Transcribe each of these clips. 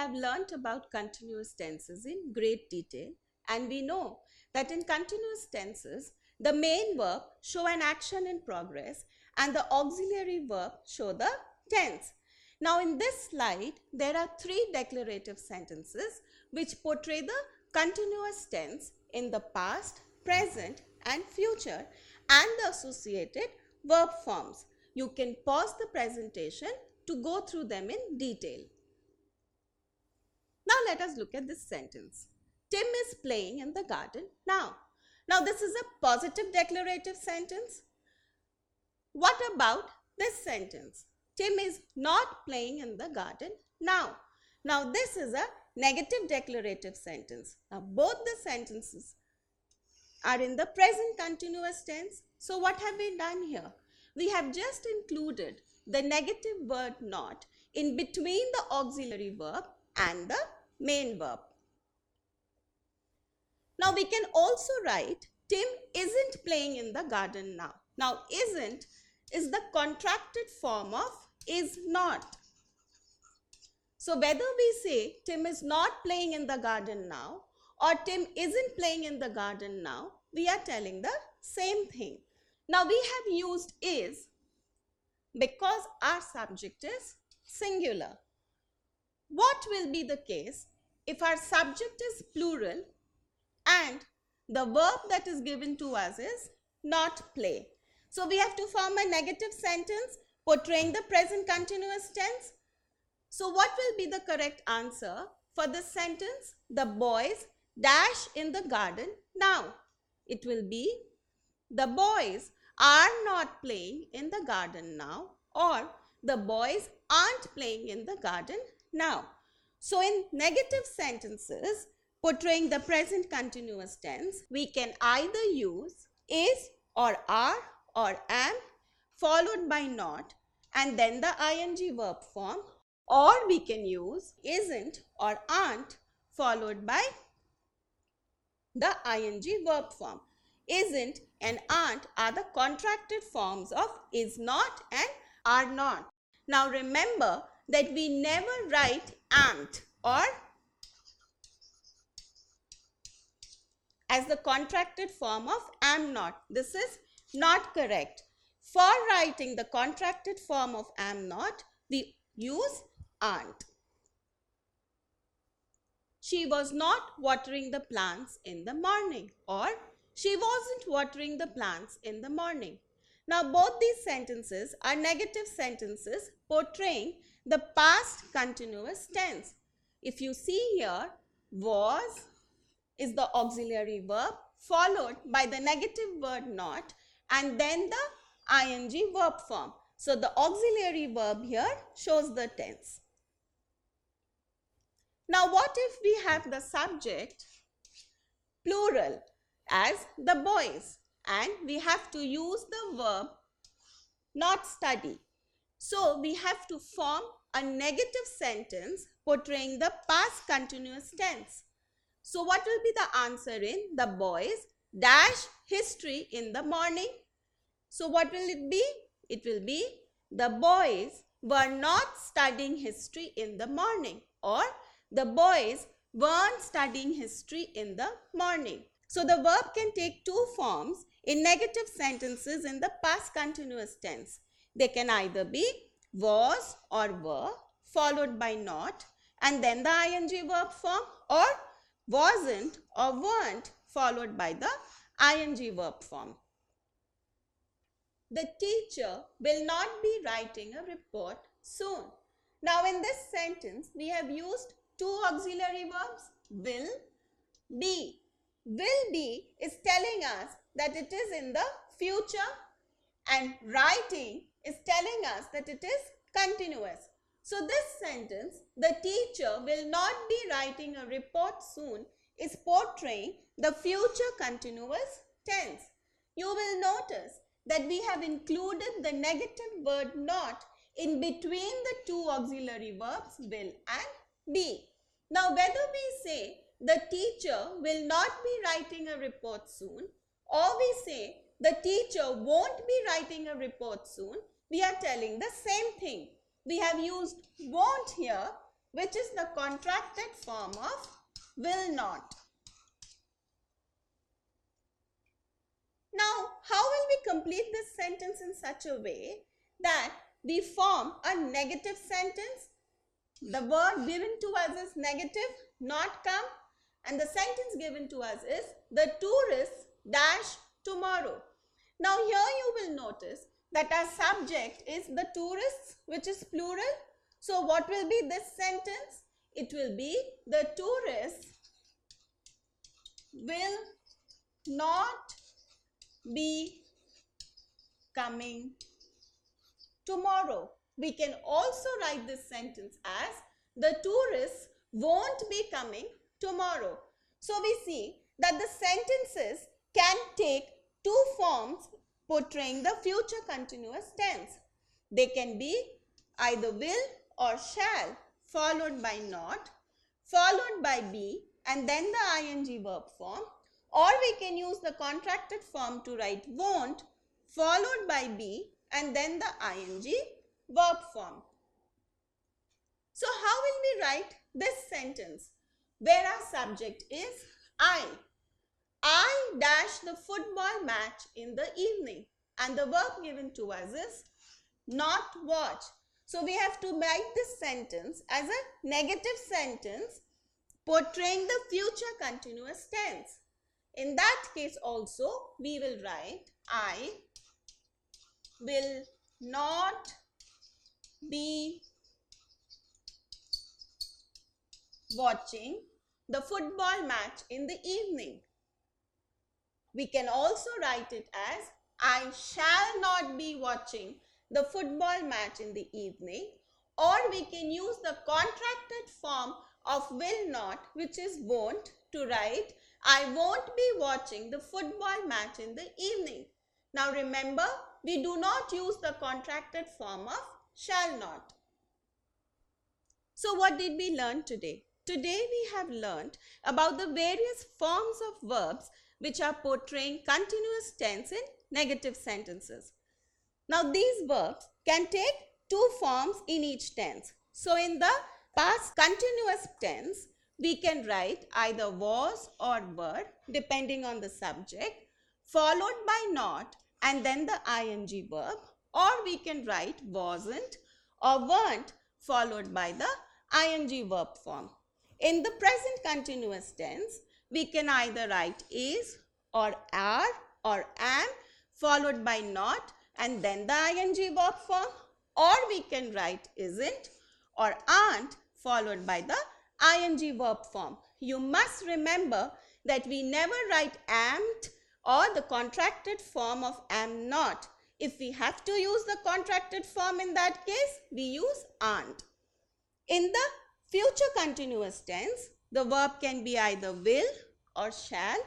have learnt about continuous tenses in great detail, and we know that in continuous tenses, the main verb show an action in progress and the auxiliary verb show the tense. Now in this slide, there are three declarative sentences which portray the continuous tense in the past, present and future and the associated verb forms. You can pause the presentation to go through them in detail. Now let us look at this sentence. Tim is playing in the garden now. Now this is a positive declarative sentence. What about this sentence? Tim is not playing in the garden now. Now this is a negative declarative sentence. Now both the sentences are in the present continuous tense. So what have we done here? We have just included the negative word not in between the auxiliary verb and the main verb. Now we can also write Tim isn't playing in the garden now. Now isn't is the contracted form of is not. So whether we say Tim is not playing in the garden now or Tim isn't playing in the garden now, we are telling the same thing. Now we have used is because our subject is singular. What will be the case if our subject is plural and the verb that is given to us is not play? So we have to form a negative sentence portraying the present continuous tense. So what will be the correct answer for this sentence? The boys dash in the garden now. It will be the boys are not playing in the garden now, or the boys aren't playing in the garden now. So in negative sentences portraying the present continuous tense, we can either use is or are or am followed by not and then the ing verb form, or we can use isn't or aren't followed by the ing verb form. Isn't and aren't are the contracted forms of is not and are not. Now remember that we never write aren't or as the contracted form of am not. This is not correct. For writing the contracted form of am not, we use aren't. She was not watering the plants in the morning, or she wasn't watering the plants in the morning. Now both these sentences are negative sentences portraying the past continuous tense. If you see here, was is the auxiliary verb followed by the negative word not and then the ing verb form. So the auxiliary verb here shows the tense. Now what if we have the subject plural as the boys and we have to use the verb not study? So we have to form a negative sentence portraying the past continuous tense. So what will be the answer in the boys dash history in the morning? So what will it be? It will be the boys were not studying history in the morning, or the boys weren't studying history in the morning. So the verb can take two forms in negative sentences in the past continuous tense. They can either be was or were followed by not and then the ing verb form, or wasn't or weren't followed by the ing verb form. The teacher will not be writing a report soon. Now in this sentence we have used two auxiliary verbs, will, be. Will be is telling us that it is in the future and writing is telling us that it is continuous. So this sentence, the teacher will not be writing a report soon, is portraying the future continuous tense. You will notice that we have included the negative word not in between the two auxiliary verbs will and be. Now whether we say the teacher will not be writing a report soon or we say the teacher won't be writing a report soon, we are telling the same thing. We have used won't here which is the contracted form of will not. Now, how will we complete this sentence in such a way that we form a negative sentence? The word given to us is negative, not come, and the sentence given to us is the tourists dash tomorrow. Now, here you will notice that our subject is the tourists, which is plural. So, what will be this sentence? It will be the tourists will not be coming tomorrow. We can also write this sentence as the tourists won't be coming tomorrow. So we see that the sentences can take two forms portraying the future continuous tense. They can be either will or shall followed by not, followed by be, and then the ing verb form, or we can use the contracted form to write won't followed by be and then the ing verb form. So how will we write this sentence where our subject is I dash the football match in the evening, and the verb given to us is not watch. So we have to write this sentence as a negative sentence portraying the future continuous tense. In that case also we will write I will not be watching the football match in the evening. We can also write it as I shall not be watching the football match in the evening, or we can use the contracted form of will not, which is won't, to write I won't be watching the football match in the evening. Now remember, we do not use the contracted form of shall not. So what did we learn today? Today we have learned about the various forms of verbs which are portraying continuous tense in negative sentences. Now these verbs can take two forms in each tense. So in the past continuous tense, we can write either was or were depending on the subject, followed by not and then the ing verb, or we can write wasn't or weren't followed by the ing verb form. In the present continuous tense, we can either write is or are or am followed by not and then the ing verb form, or we can write isn't or aren't followed by the ing verb form. You must remember that we never write am't or the contracted form of am not. If we have to use the contracted form in that case, we use aren't. In the future continuous tense, the verb can be either will or shall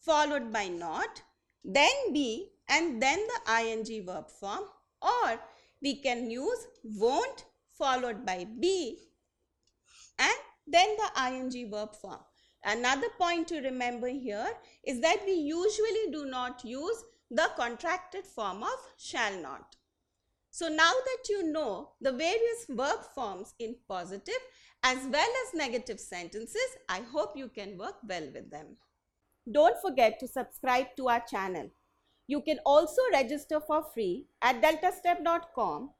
followed by not, then be and then the ing verb form, or we can use won't followed by be and then the ing verb form. Another point to remember here is that we usually do not use the contracted form of shall not. So now that you know the various verb forms in positive as well as negative sentences, I hope you can work well with them. Don't forget to subscribe to our channel. You can also register for free at deltastep.com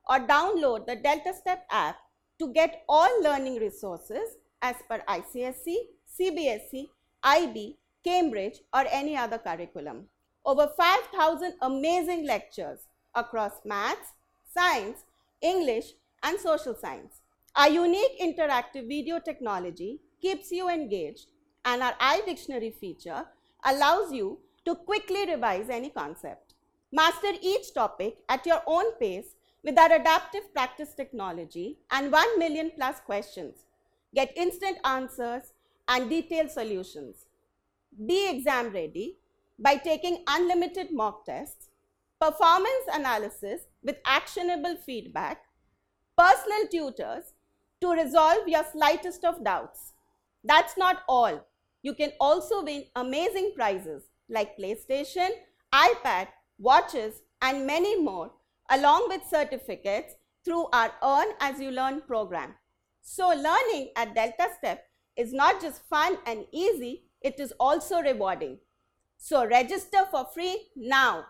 or download the DeltaStep app to get all learning resources as per ICSE, CBSE, IB, Cambridge or any other curriculum. Over 5,000 amazing lectures across maths, science, English and social science. Our unique interactive video technology keeps you engaged, and our iDictionary feature allows you to quickly revise any concept. Master each topic at your own pace with our adaptive practice technology and 1 million plus questions. Get instant answers and detailed solutions. Be exam ready by taking unlimited mock tests, performance analysis with actionable feedback, personal tutors to resolve your slightest of doubts. That's not all. You can also win amazing prizes like PlayStation, iPad, watches and many more along with certificates through our Earn As You Learn program. So learning at Delta Step is not just fun and easy, it is also rewarding. So register for free now.